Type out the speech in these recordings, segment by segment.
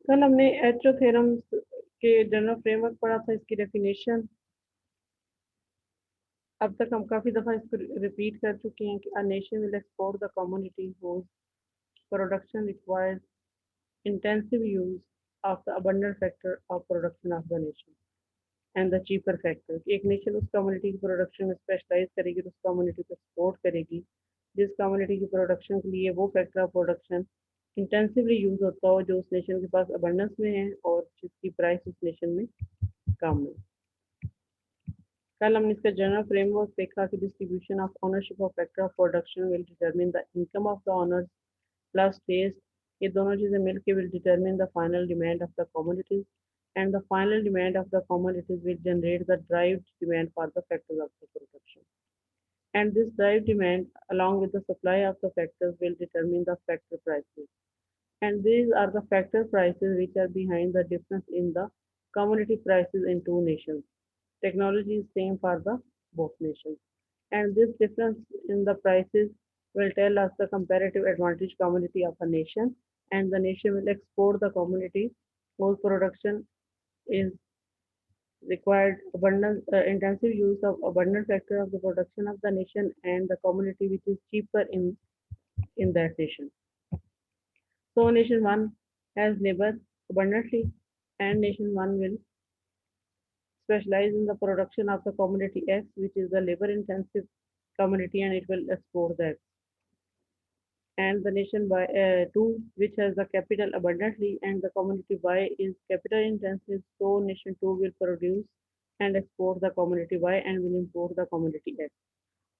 कल हमने HO theorem के जनरल फ्रेमवर्क पढ़ा था, इसकी डेफिनेशन अब तक हम काफ़ी दफ़ा इसको रिपीट कर चुके हैं कि a nation will export the community whose production requires intensive use of the abundant factor of production of the nation and the cheaper factor। एक नेशन उस कम्युनिटी की प्रोडक्शन में स्पेशलाइज करेगी तो उस कम्युनिटी को सपोर्ट करेगी जिस कम्युनिटी की प्रोडक्शन के लिए वो factor of production intensively use होता हो जो उस नेशन के पास अबंडेंस में है और जिसकी प्राइस उस नेशन में कम है। कल हमने इसका जनरल फ्रेमवर्क देखा कि distribution of ownership of factor of production will determine the income of the owners plus taste. ये दोनों चीज़ें मिलकर will determine the final demand of the commodities and the final demand of the commodities will generate the derived demand for the factors of the production. And this derived demand, along with the supply of the factors, will determine the factor prices. And these are the factor prices which are behind the difference in the commodity prices in two nations. Technology is same for the both nations. And this difference in the prices will tell us the comparative advantage commodity of a nation, and the nation will export the commodity whose production is required abundant intensive use of abundant factor of the production of the nation and the community which is cheaper in that nation. So nation one has labor abundantly and nation one will specialize in the production of the commodity X, which is the labor intensive commodity, and it will export that. And the nation by two, which has the capital abundantly, and the community Y is capital intensive, so nation two will produce and export the commodity Y and will import the commodity X.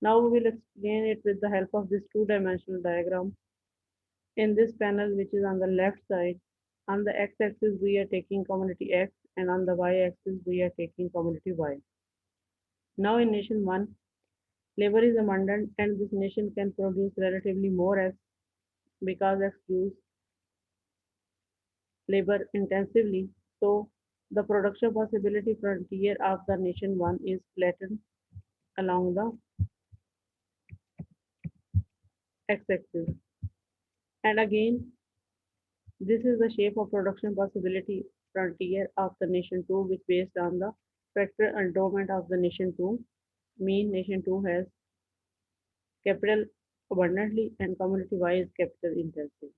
Now we will explain it with the help of this two-dimensional diagram. In this panel, which is on the left side, on the x-axis we are taking commodity X, and on the y-axis we are taking commodity Y. Now in nation 1, labor is abundant and this nation can produce relatively more X because X use labor intensively. So the production possibility frontier of the nation 1 is flattened along the x-axis. And again, this is the shape of production possibility frontier of the nation 2, which based on the factor endowment of the nation 2, mean nation 2 has capital abundantly and community Y is capital intensive।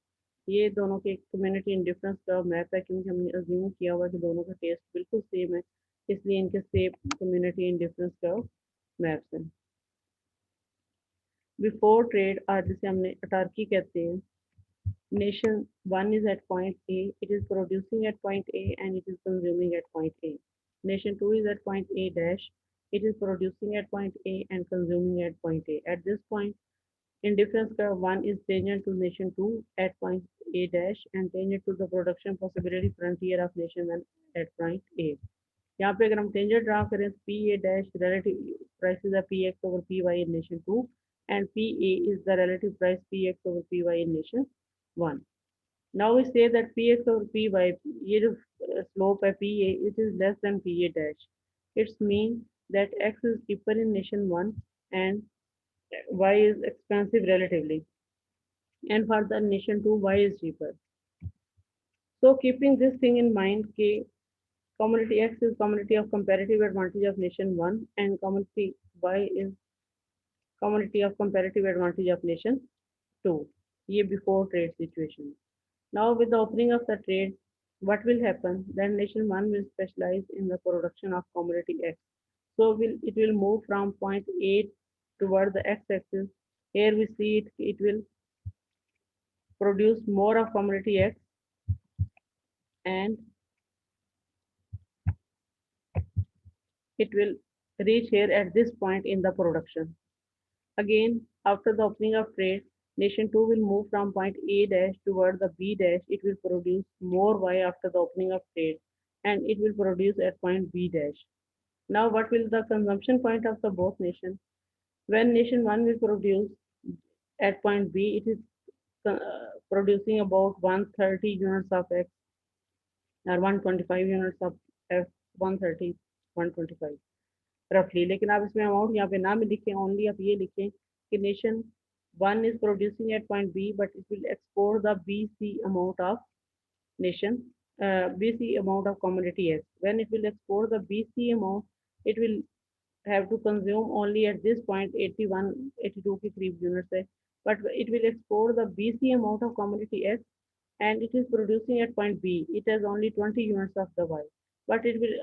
ये दोनों के community indifference का map है क्योंकि हमने assume किया हुआ कि दोनों का टेस्ट बिल्कुल सेम है, इसलिए इनके सेम कम्युनिटी इंडिफरेंस का मैप्स हैं। बिफोर ट्रेड आज जिसे हमने अटार्की कहते हैं, nation 1 is at point A, it is producing at point A and it is consuming at point A. Nation 2 is at point A dash, it is producing at point A and consuming at point A. At this point, indifference curve 1 is tangent to nation 2 at point A dash and tangent to the production possibility frontier of nation 1 at point A. यहाँ पे अगर हम tangent draw करें तो P A dash relative prices are px over py in nation 2 and pa is the relative price px over py in nation 1. Now we say that px over py, ये जो slope है pa, it is less than pa dash. It's mean that x is cheaper in nation 1 and y is expensive relatively. And for the nation 2, y is cheaper. So keeping this thing in mind, कि community X is community of comparative advantage of nation 1 and community Y is community of comparative advantage of nation 2. ये before trade situation. Now with the opening of the trade, what will happen? Then nation 1 will specialize in the production of commodity X. So it will move from point A toward the x-axis. Here we see it will produce more of commodity X and it will reach here at this point in the production. Again, after the opening of trade, nation 2 will move from point A dash toward the B dash. It will produce more Y after the opening of trade and it will produce at point B dash. Now what will the consumption point of the both nations? When nation 1 will produce at point B, it is producing about 130 units of X or 125 units of F, 130, 125 रफली। लेकिन आप इसमें amount यहाँ पे ना भी लिखें, only आप ये लिखें कि nation 1 is producing at point B but it will export the BC amount of nation BC amount of commodity X. When it will export the BC amount, it will have to consume only at this point 81, 82 के करीब units है, but it will export the BC amount of commodity X and it is producing at point B. It has only 20 units of the Y, but it will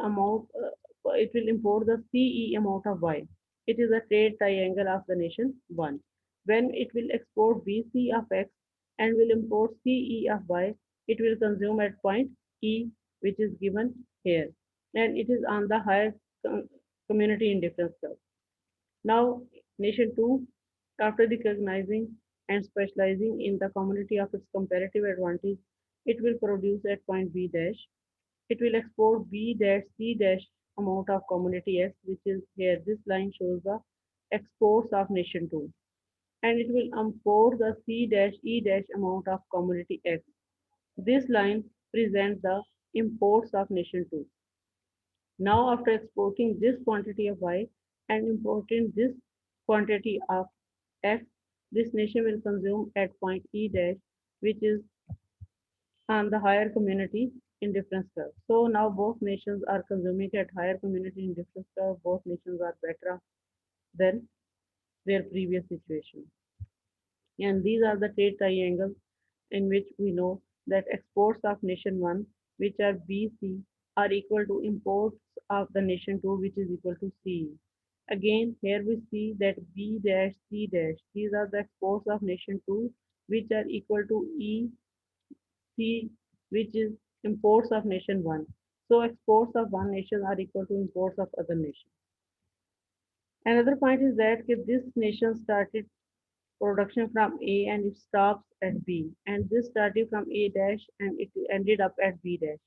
import the CE amount of Y. It is a trade triangle of the nation 1. When it will export BC of X and will import CE of Y, it will consume at point E, which is given here, and it is on the higher community indifference curve. Now, nation 2, after recognizing and specializing in the community of its comparative advantage, it will produce at point B dash. It will export B dash C dash amount of community X, which is here. This line shows the exports of nation 2. And it will import the C dash E dash amount of community X. This line presents the imports of nation 2. Now, after exporting this quantity of Y and importing this quantity of X, this nation will consume at point E dash, which is on the higher community indifference curve. So now both nations are consuming at higher community indifference curve. Both nations are better off than their previous situation. And these are the trade triangles in which we know that exports of nation 1, which are BC, are equal to imports of the nation 2, which is equal to CE. Again, here we see that B dash C dash, these are the exports of nation 2, which are equal to EC, which is imports of nation 1. So exports of one nation are equal to imports of other nation. Another point is that this nation started production from A and it stops at B, and this started from A dash and it ended up at B dash.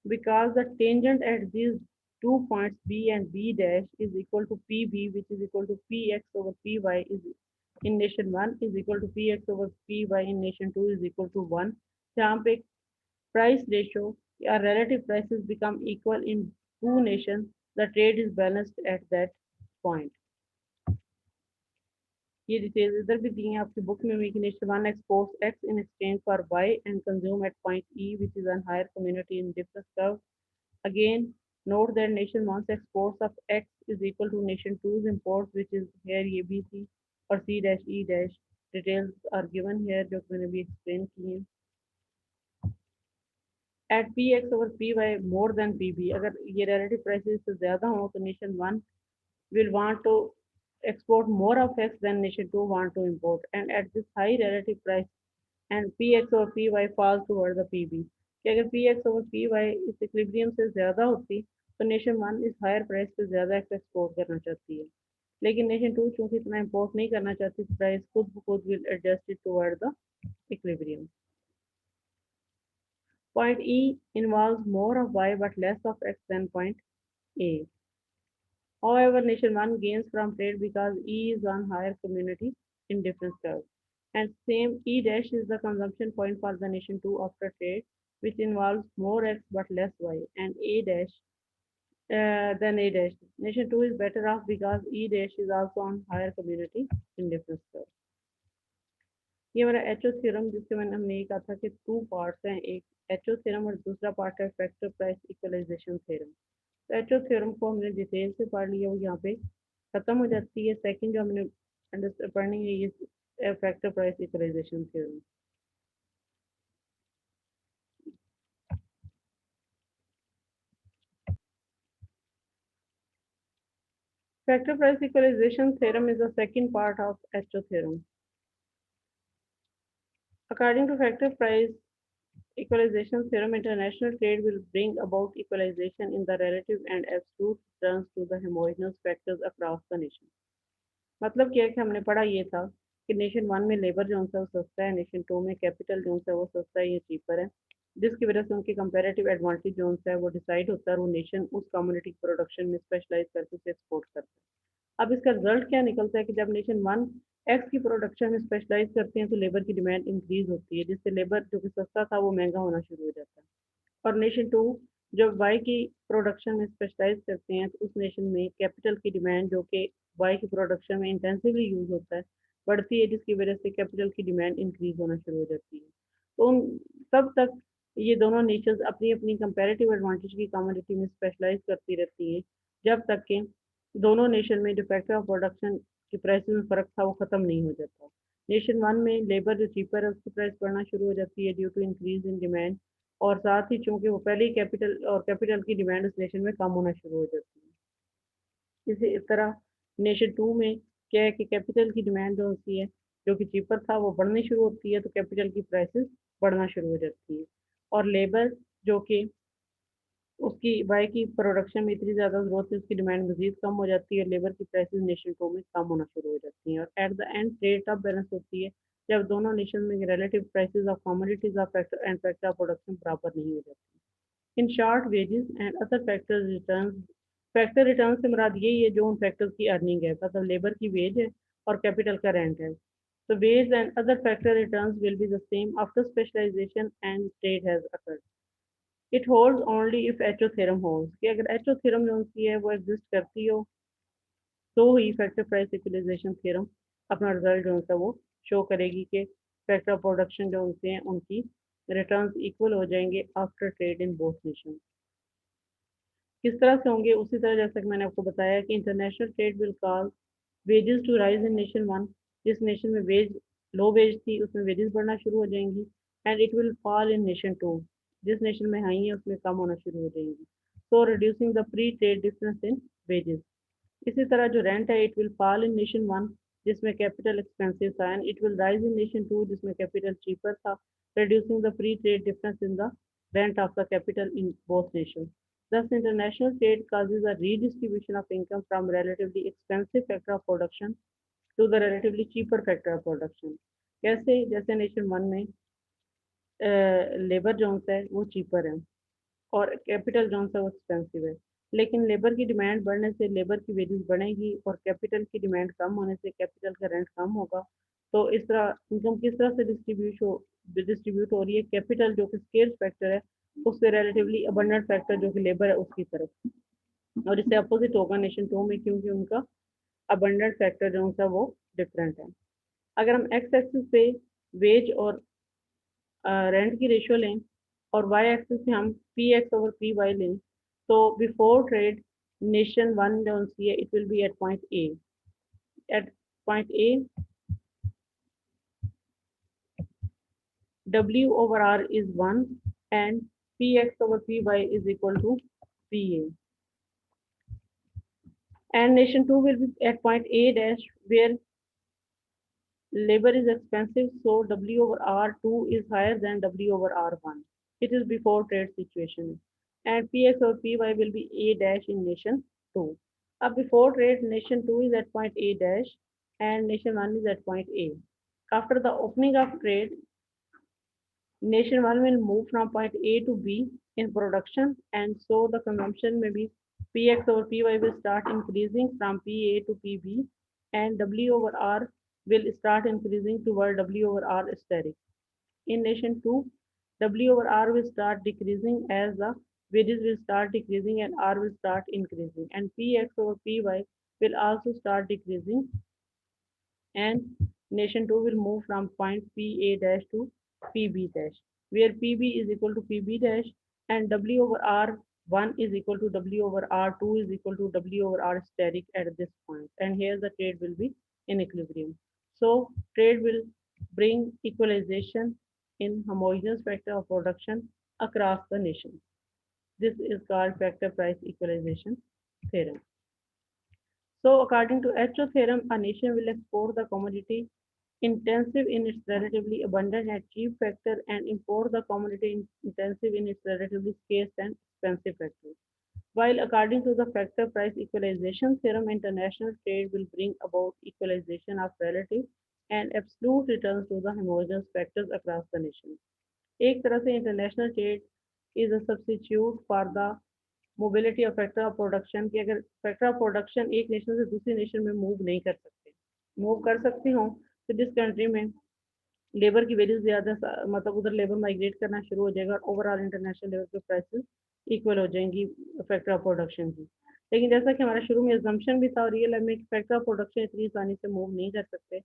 Because the tangent at these 2 points B and B dash is equal to PB, which is equal to PX over PY is in nation 1 is equal to PX over PY in nation 2 is equal to 1. जहाँ पे price ratio or relative prices become equal in two nations, the trade is balanced at that point. ये details इधर भी दी हैं आपकी book में nation 1 exports X in exchange for Y and consume at point E, which is on higher community indifference curve. Again, note that nation 1's exports of X is equal to nation 2's imports, which is here ये BC और C dash E dash. Details are given here जो मैंने भी explain की हैं. At Px over Py more than Pb, अगर ये relative prices से ज़्यादा हो तो nation 1 will want to export more of X than nation 2 want to import, and at this high relative price and Px over Py falls toward the Pb. कि अगर Px over Py इस equilibrium से ज़्यादा होती तो nation 1 इस higher price पे ज़्यादा एक्स एक्सपोर्ट करना चाहती है, लेकिन नेशन 2 चूंकि इतना इंपोर्ट नहीं करना चाहती तो प्राइस खुद ब खुद will adjust toward the equilibrium. Point E involves more of Y but less of X than point A. However, nation 1 gains from trade because E is on higher community indifference curve. And same E dash is the consumption point for the nation 2 after trade, which involves more X but less Y, and A dash than A dash. Nation 2 is better off because E dash is also on higher community indifference curve. ये हमारा HO theorem जिससे हमने ये कहा था कि two parts हैं, एक एचओ थ्योरम और दूसरा पार्ट है फैक्टर प्राइस इक्वलाइजेशन थ्योरम. तो एचओ थ्योरम को हमने डिटेल से पढ़ लिया, वो यहाँ पे खत्म हो जाती है. सेकंड जो हमने पढ़नी है ये factor price equalization theorem. Factor price equalization theorem is the second part of HO theorem. According to factor price equalization theorem, international trade will bring about equalization in the relative and absolute terms to the homogeneous factors across the nation. मतलब क्या है कि हमने पढ़ा ये था कि nation 1 में लेबर जो है वो सस्ता है, नेशन 2 में कैपिटल जो है वो सस्ता है, ये चीपर है, जिसकी वजह से उनकी कंपैरेटिव एडवांटेज जो है वो डिसाइड होता है और वो नेशन उस कम्युनिटी प्रोडक्शन में स्पेशलाइज करके उसे एक्सपोर्ट करता है. अब इसका रिजल्ट क्या निकलता है कि जब नेशन 1 एक्स की प्रोडक्शन में स्पेशलाइज करते हैं तो लेबर की डिमांड इंक्रीज होती है, जिससे लेबर जो कि सस्ता था वो महंगा होना शुरू हो जाता है. और नेशन 2 जब वाई की प्रोडक्शन में स्पेशलाइज करते हैं तो उस नेशन में कैपिटल की डिमांड जो कि वाई की प्रोडक्शन में इंटेंसिवली यूज होता है बढ़ती है, जिसकी वजह से कैपिटल की डिमांड इंक्रीज होना शुरू हो जाती है. तो उन तब तक ये दोनों नेशंस अपनी अपनी कंपैरेटिव एडवांटेज की कमोडिटी में स्पेशलाइज करती रहती हैं जब तक कि दोनों नेशन में जो फैक्टर ऑफ प्रोडक्शन की प्राइस में फ़र्क था वो ख़त्म नहीं हो जाता। नेशन वन में लेबर जो चीपर है उसकी प्राइस बढ़ना शुरू हो जाती है due to increase in demand, और साथ ही चूंकि वो पहले ही कैपिटल की डिमांड उस नेशन में कम होना शुरू हो जाती है। इसी तरह नेशन टू में क्या है कि कैपिटल की डिमांड जो होती है, जो कि चीपर था वो बढ़नी शुरू होती है, तो कैपिटल की प्राइसेस बढ़ना शुरू हो जाती है। और लेबर जो कि उसकी बाय की प्रोडक्शन में इतनी ज़्यादा ज़रूरत है, उसकी डिमांड मज़ीद कम हो जाती है, लेबर की प्राइसेस नेशन टू में कम होना शुरू हो जाती हैं, और एट द एंड ट्रेड तब बैलेंस होती है जब दोनों नेशन में relative prices of commodities of factor and factor of production बराबर नहीं हो जाती। In short wages and other factors returns, factor return से मुराद यही है जो उन फैक्टर्स की अर्निंग है, मतलब लेबर की वेज है और कैपिटल का रेंट है। So wage and other factor returns will be the same after specialization and trade has occurred. It holds only if HO theorem holds, कि अगर HO theorem जो सी है वो एग्जिस्ट करती हो तो ही फैक्टर प्राइस इक्वलाइजेशन थ्योरम अपना result जो है वो शो करेगी कि फैक्टर ऑफ प्रोडक्शन जो होते हैं उनकी रिटर्न्स इक्वल हो जाएंगे after trade in both nation. किस तरह से होंगे, उसी तरह जैसा कि मैंने आपको बताया कि international trade will cause wages to rise in nation one, जिस नेशन में वेज लो वेज थी उसमें वेजेस बढ़ना शुरू हो जाएंगी, and it will fall in nation two, जिस नेशन में हाई है उसमें कम होना शुरू हो जाएंगी, so reducing the pre trade difference in wages. इसी तरह जो रेंट है it will fall in nation one जिसमें कैपिटल एक्सपेंसिव था, and it will rise in nation two जिसमें कैपिटल चीपर था, reducing the free trade difference in the rent of the capital in both nation. Thus, international trade causes a redistribution of income from relatively expensive factor of production to the relatively cheaper factor of production. कैसे, जैसे nation one में labour जो है वो cheaper है और capital जो है वो एक्सपेंसिव है, लेकिन लेबर की डिमांड बढ़ने से लेबर की वेजेस बढ़ेगी और कैपिटल की डिमांड कम होने से कैपिटल का रेंट कम होगा। तो इस तरह इनकम किस तरह से डिस्ट्रीब्यूट हो रही है, कैपिटल जो कि स्केल फैक्टर है उससे रिलेटिवली अबंडेंट फैक्टर जो कि लेबर है उसकी तरफ, और इससे अपोजिट होगा नेशन टू में क्योंकि उनका अबंडेंट फैक्टर जो है वो डिफरेंट है। अगर हम एक्स एक्सिस पे वेज और रेंट की रेशियो लें और वाई एक्सिस पे हम P X over P Y लें, तो बिफोर ट्रेड नेशन वन जो सी है it will be at point A, at point A W over R is 1 and Px over Py is equal to Pa. And nation 2 will be at point A dash where labor is expensive, so W over R2 is higher than W over R1. It is before trade situation. And Px over Py will be A dash in nation 2. Up before trade, nation 2 is at point A dash and nation 1 is at point A. After the opening of trade, nation 1 will move from point A to B in production, and so the consumption may be Px over Py will start increasing from Pa to Pb, and W over R will start increasing toward W over R steric. In nation 2, W over R will start decreasing as the wages will start decreasing and R will start increasing, and Px over Py will also start decreasing, and nation 2 will move from point PA dash to PB dash, where PB is equal to PB dash and W over R1 is equal to W over R2 is equal to W over R steric at this point. And here the trade will be in equilibrium. So trade will bring equalization in homogeneous factor of production across the nation. This is called factor price equalization theorem. So according to HO theorem, a nation will export the commodity intensive in its relatively abundant and cheap factor and import the commodity intensive in its relatively scarce and expensive factor. While according to the factor price equalization theorem, international trade will bring about equalization of relative and absolute returns to the homogeneous factors across the nation. एक तरह से international trade is a substitute for the mobility of factor of production, कि अगर factor of production एक nation से दूसरी nation में move नहीं कर सकते, मूव कर सकती हूँ तो जिस कंट्री में लेबर की वैल्यू ज़्यादा मतलब उधर लेबर माइग्रेट करना शुरू हो जाएगा और ओवरऑल इंटरनेशनल लेवल पे प्राइसेस इक्वल हो जाएंगी फैक्टर ऑफ प्रोडक्शन की। लेकिन जैसा कि हमारा शुरू में एजम्पशन भी था और रियल में फैक्टर ऑफ प्रोडक्शन इतनी आसानी से मूव नहीं कर सकते,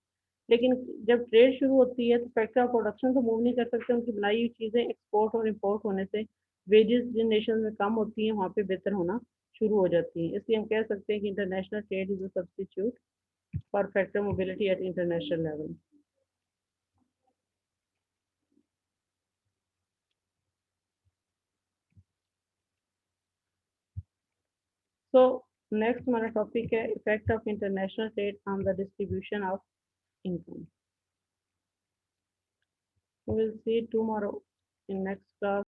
लेकिन जब ट्रेड शुरू होती है तो फैक्टर ऑफ प्रोडक्शन तो मूव नहीं कर सकते, उनकी बनाई हुई चीज़ें एक्सपोर्ट और इम्पोर्ट होने से वेजेस जिन नेशन में कम होती हैं वहाँ पे बेहतर होना शुरू हो जाती हैं। इसलिए हम कह सकते हैं कि international trade is a substitute for factor mobility at international level. So next हमारा टॉपिक है effect of international trade on the distribution of income. We will see tomorrow in next class.